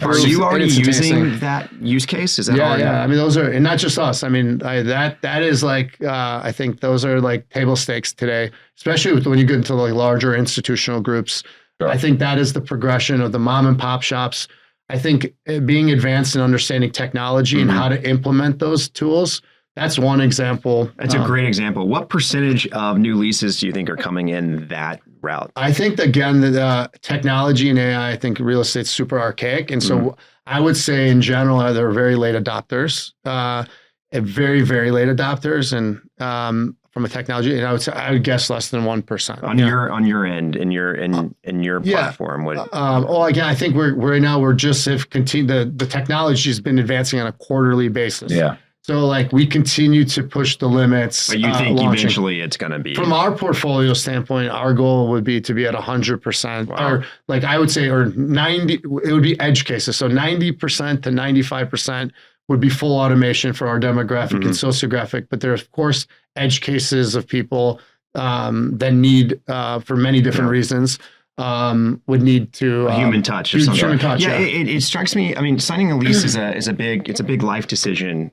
Are you already using that use case? Is that already? Yeah. I mean, those are, and not just us. I mean, that is like, I think those are like table stakes today, especially when you get into like larger institutional groups. Sure. I think that is the progression of the mom and pop shops. I think being advanced in understanding technology and how to implement those tools. That's one example. That's a great example. What percentage of new leases do you think are coming in that route? I think, again, the technology and AI, I think real estate's super archaic. And so I would say in general, they're very late adopters, very, very late adopters. And from a technology, and I would guess less than 1%. On your end, in your platform. Well, again, I think we're just have continued, the technology has been advancing on a quarterly basis. Yeah. So like we continue to push the limits. But you think eventually it's going to be? From our portfolio standpoint, our goal would be to be at 100%. Wow. Or like I would say, or 90, it would be edge cases. So 90% to 95% would be full automation for our demographic and sociographic. But there are, of course, edge cases of people that need, for many different reasons, would need to human touch or something. Human touch, yeah. It strikes me. I mean, signing a lease is a big life decision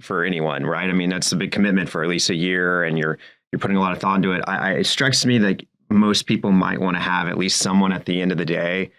for anyone, right? I mean, that's a big commitment for at least a year, and you're putting a lot of thought into it. It strikes me that most people might want to have at least someone at the end of the day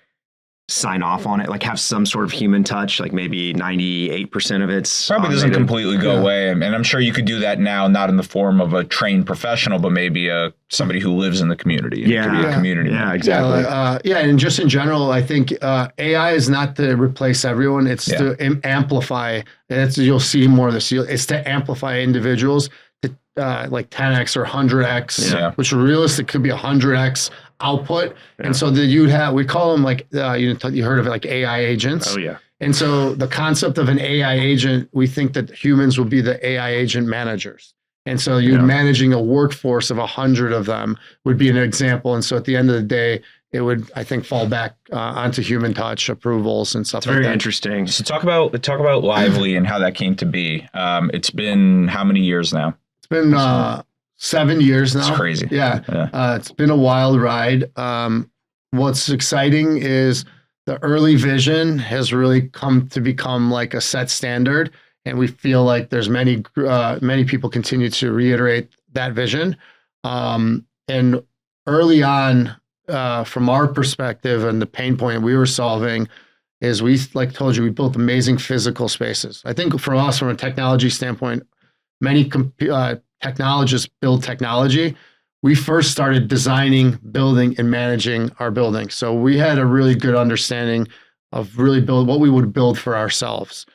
sign off on it, like have some sort of human touch, like maybe 98% of it's probably doesn't completely go away. And I'm sure you could do that now, not in the form of a trained professional, but maybe somebody who lives in the community. It could be a community. Yeah, exactly. And just in general, I think AI is not to replace everyone. It's to amplify. You'll see more of this. It's to amplify individuals to like 10x or 100x, which realistic could be 100x output. And so that we call them like, you heard of it, like AI agents. Oh yeah. And so the concept of an AI agent, we think that humans will be the AI agent managers. And so you're managing a workforce of 100 of them would be an example. And so at the end of the day, it would, I think, fall back onto human touch approvals and stuff like that. Very interesting. So talk about Livly and how that came to be. It's been how many years now? It's been 7 years now. It's crazy. Yeah. It's been a wild ride. What's exciting is the early vision has really come to become like a set standard. And we feel like there's many people continue to reiterate that vision. And early on, from our perspective and the pain point we were solving is we built amazing physical spaces. I think for us, from a technology standpoint, many technologists build technology. We first started designing, building, and managing our buildings. So we had a really good understanding of really what we would build for ourselves.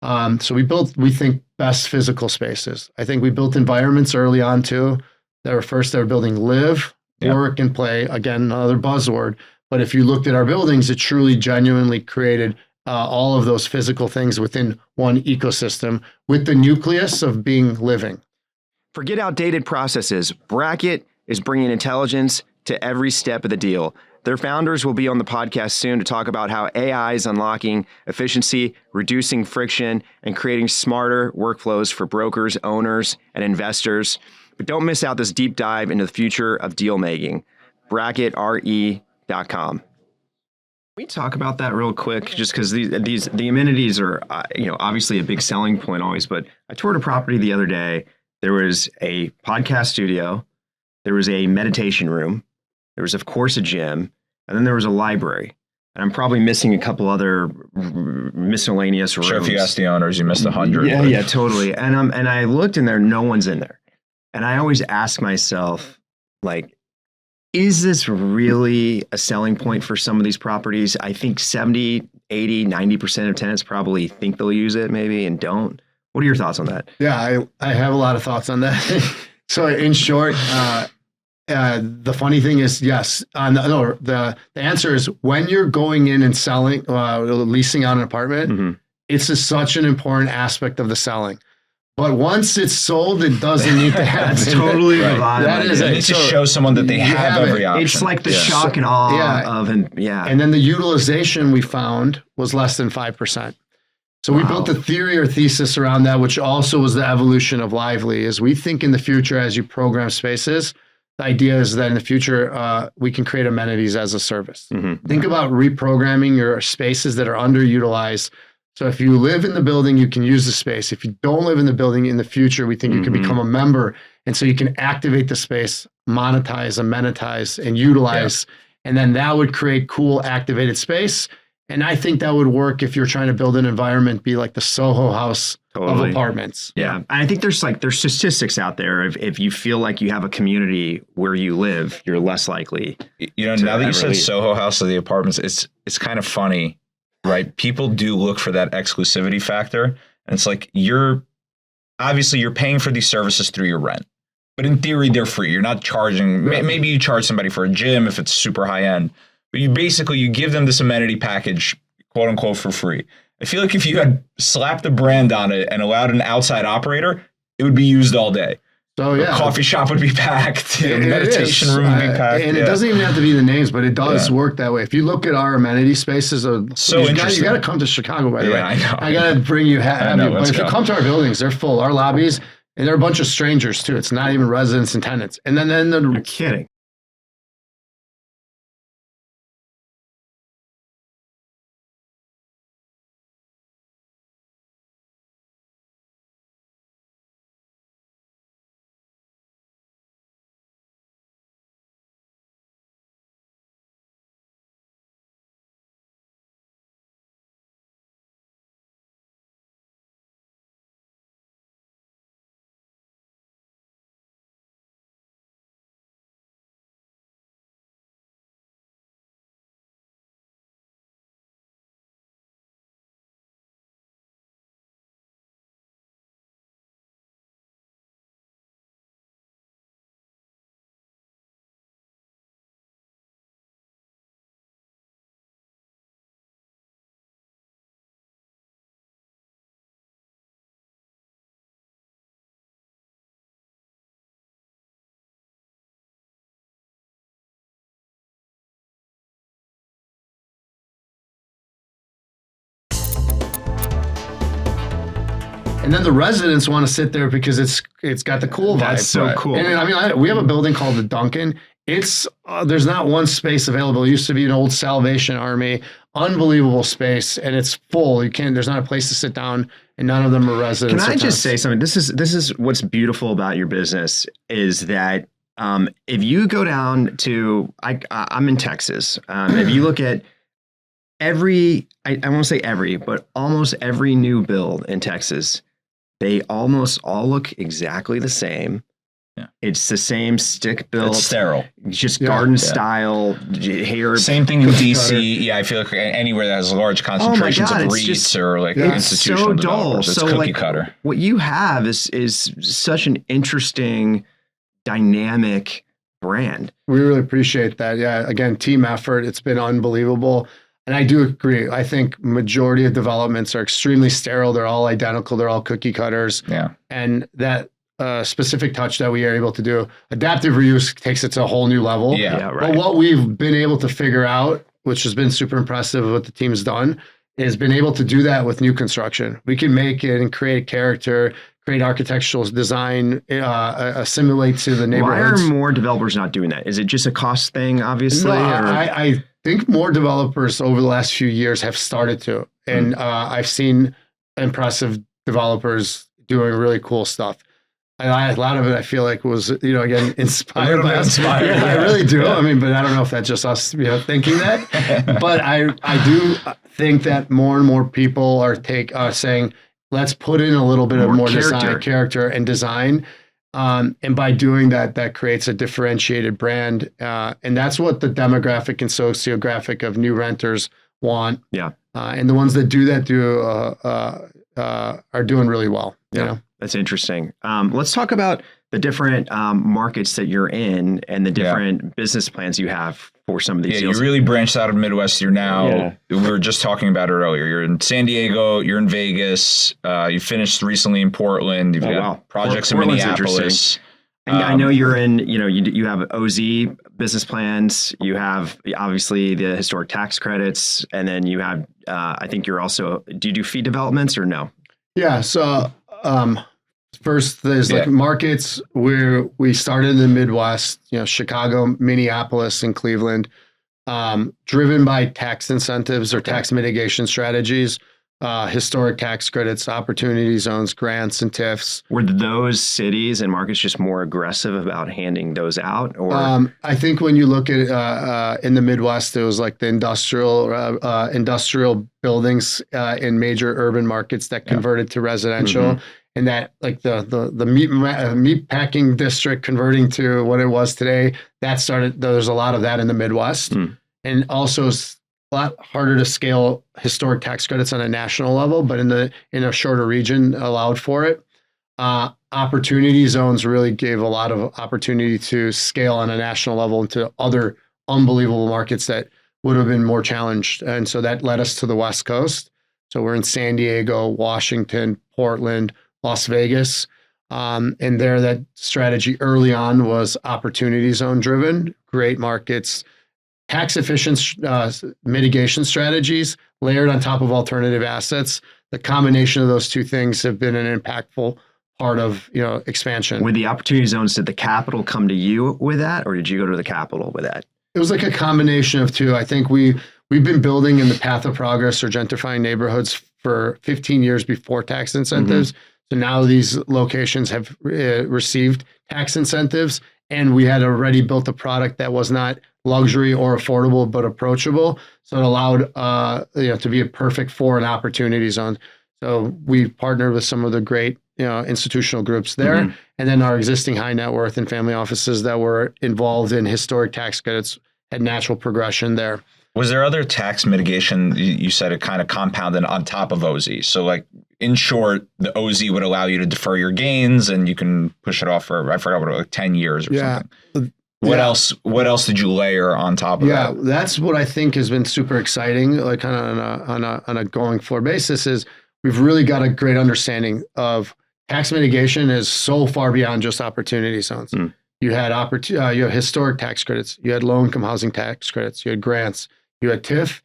So we built, we think, best physical spaces. I think we built environments early on too. They were building live, work, and play. Again, another buzzword. But if you looked at our buildings, it truly, genuinely created all of those physical things within one ecosystem with the nucleus of being living. Forget outdated processes. Bracket is bringing intelligence to every step of the deal. Their founders will be on the podcast soon to talk about how AI is unlocking efficiency, reducing friction, and creating smarter workflows for brokers, owners, and investors. But don't miss out this deep dive into the future of deal making. BracketRE.com. We talk about that real quick, just because the amenities are obviously a big selling point always. But I toured a property the other day. There was a podcast studio, there was a meditation room, there was of course a gym, and then there was a library. And I'm probably missing a couple other miscellaneous rooms. Sure, if you ask the owners, you missed 100. Yeah, totally. And I looked in there, no one's in there. And I always ask myself, like, is this really a selling point for some of these properties? I think 70, 80, 90% of tenants probably think they'll use it maybe and don't. What are your thoughts on that? Yeah, I have a lot of thoughts on that. So in short, the funny thing is, yes. The answer is when you're going in and selling, leasing out an apartment, it's such an important aspect of the selling. But once it's sold, it doesn't need to happen. That's totally the vibe. That is it. To show someone that they have every option. It's like the shock and awe of, and then the utilization we found was less than 5%. So we built a theory or thesis around that, which also was the evolution of Lively, is we think in the future, as you program spaces, the idea is that in the future, we can create amenities as a service. Mm-hmm. Think about reprogramming your spaces that are underutilized. So if you live in the building, you can use the space. If you don't live in the building in the future, we think you can become a member. And so you can activate the space, monetize, amenitize, and utilize. And then that would create cool activated space. And I think that would work if you're trying to build an environment, be like the Soho House of apartments. Yeah. I think there's statistics out there. If you feel like you have a community where you live, you're less likely. Now that you said Soho House of the apartments, it's kind of funny, right? People do look for that exclusivity factor. And it's like, you're paying for these services through your rent. But in theory, they're free. You're not charging. Maybe you charge somebody for a gym if it's super high end. But you give them this amenity package, quote unquote, for free. I feel like if you had slapped a brand on it and allowed an outside operator, it would be used all day. So yeah, a coffee shop would be packed. Meditation room would be packed. And it doesn't even have to be the names, but it does work that way. If you look at our amenity spaces, you got to come to Chicago, by the way. I know. I got to bring you. But if you come to our buildings, they're full. Our lobbies, and they're a bunch of strangers too. It's not even residents and tenants. And then You're kidding. And then the residents want to sit there because it's got the cool vibe. That's so cool. And I mean, we have a building called the Duncan. It's there's not one space available. It used to be an old Salvation Army, unbelievable space, and it's full. There's not a place to sit down, and none of them are residents. Can I just say something? This is what's beautiful about your business is that if you go down to I'm in Texas. If you look at I won't say every, but almost every new build in Texas, they almost all look exactly the same. Yeah. It's the same stick built. It's sterile. Just garden style hair. Same thing in DC. Yeah, I feel like anywhere that has large concentrations of REITs or like institutional developers, it's cookie cutter. What you have is such an interesting, dynamic brand. We really appreciate that. Yeah, again, team effort. It's been unbelievable. And I do agree. I think majority of developments are extremely sterile. They're all identical. They're all cookie cutters. Yeah. And that specific touch that we are able to do, adaptive reuse takes it to a whole new level. Yeah, right. But what we've been able to figure out, which has been super impressive, what the team's done, is been able to do that with new construction. We can make it and create character, create architectural design, assimilate to the neighborhoods. Why are more developers not doing that? Is it just a cost thing, obviously? No, I think more developers over the last few years have started to. And I've seen impressive developers doing really cool stuff. A lot of it, I feel like, was, again, inspired by us. Yeah, I really do. Yeah. I mean, but I don't know if that's just us, thinking that. But I do think that more and more people are saying, let's put in a little bit of more character and design. And by doing that, that creates a differentiated brand. And that's what the demographic and sociographic of new renters want. Yeah. And the ones that do that are doing really well. Yeah. That's interesting. Let's talk about the different markets that you're in and the different business plans you have for some of these deals. You really branched out of Midwest. You're now, we were just talking about it earlier. You're in San Diego, you're in Vegas, you finished recently in Portland, you've got projects in Minneapolis. And I know you're in, you have OZ business plans, you have obviously the historic tax credits, and then you have, I think you're also, do you do fee developments or no? Yeah. So First, there's like markets where we started in the Midwest, Chicago, Minneapolis, and Cleveland, driven by tax incentives or tax mitigation strategies, historic tax credits, opportunity zones, grants, and TIFs. Were those cities and markets just more aggressive about handing those out? Or I think when you look at in the Midwest, it was like the industrial buildings in major urban markets that converted to residential. And that like the meat packing district converting to what it was today, there's a lot of that in the Midwest. And also it's a lot harder to scale historic tax credits on a national level, but in a shorter region allowed for it. Opportunity zones really gave a lot of opportunity to scale on a national level into other unbelievable markets that would have been more challenged. And so that led us to the West Coast. So we're in San Diego, Washington, Portland, Las Vegas. And there, that strategy early on was opportunity zone driven, great markets, tax efficient mitigation strategies layered on top of alternative assets. The combination of those two things have been an impactful part of expansion. with the opportunity zones, did the capital come to you with that, or did you go to the capital with that? It was like a combination of two. I think we've been building in the path of progress or gentrifying neighborhoods for 15 years before tax incentives. So now these locations have received tax incentives, and we had already built a product that was not luxury or affordable, but approachable. So it allowed to be a perfect for an opportunity zone. So we partnered with some of the great institutional groups there, and then our existing high net worth and family offices that were involved in historic tax credits had natural progression there. Was there other tax mitigation? You said it kind of compounded on top of OZ. So like in short, the OZ would allow you to defer your gains and you can push it off for, I forgot what, like 10 years or something. What else did you layer on top of that? Yeah, that's what I think has been super exciting, like kind of on a going forward basis, is we've really got a great understanding of tax mitigation is so far beyond just opportunity zones. You had you had historic tax credits, you had low income housing tax credits, you had grants, you had TIF,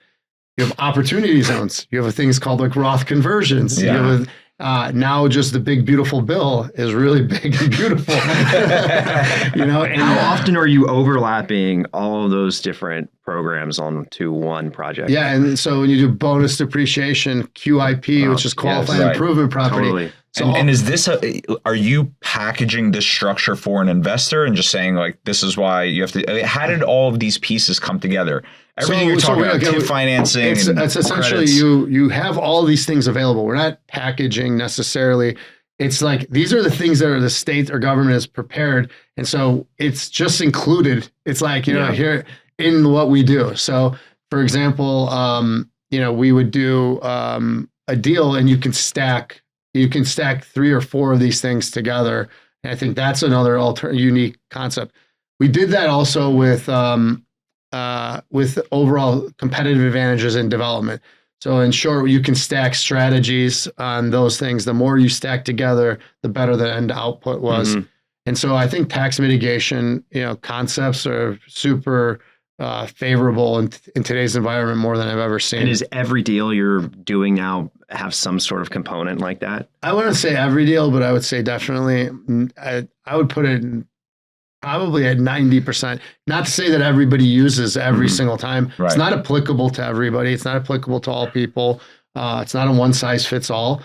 you have opportunity zones, you have things called like Roth conversions. You have now just the big beautiful bill is really big and beautiful. And how often are you overlapping all of those different programs onto one project? Yeah, and so when you do bonus depreciation, QIP, which is qualified improvement property. Totally. So and is this are you packaging this structure for an investor and just saying like, this is why you have to, how did all of these pieces come together? Everything you're talking about, TIF financing. It's essentially you have all these things available. We're not packaging necessarily. It's like, these are the things that the state or government has prepared. And so it's just included. It's like, here in what we do. So for example, we would do a deal and you can stack 3 or 4 of these things together. And I think that's another unique concept. We did that also with overall competitive advantages in development. So in short, you can stack strategies on those things. The more you stack together, the better the end output was. And so I think tax mitigation, concepts are super favorable in today's environment more than I've ever seen. And is every deal you're doing now have some sort of component like that? I wouldn't say every deal, but I would say definitely, I would put it probably at 90%. Not to say that everybody uses every single time. Right. It's not applicable to everybody. It's not applicable to all people. It's not a one size fits all.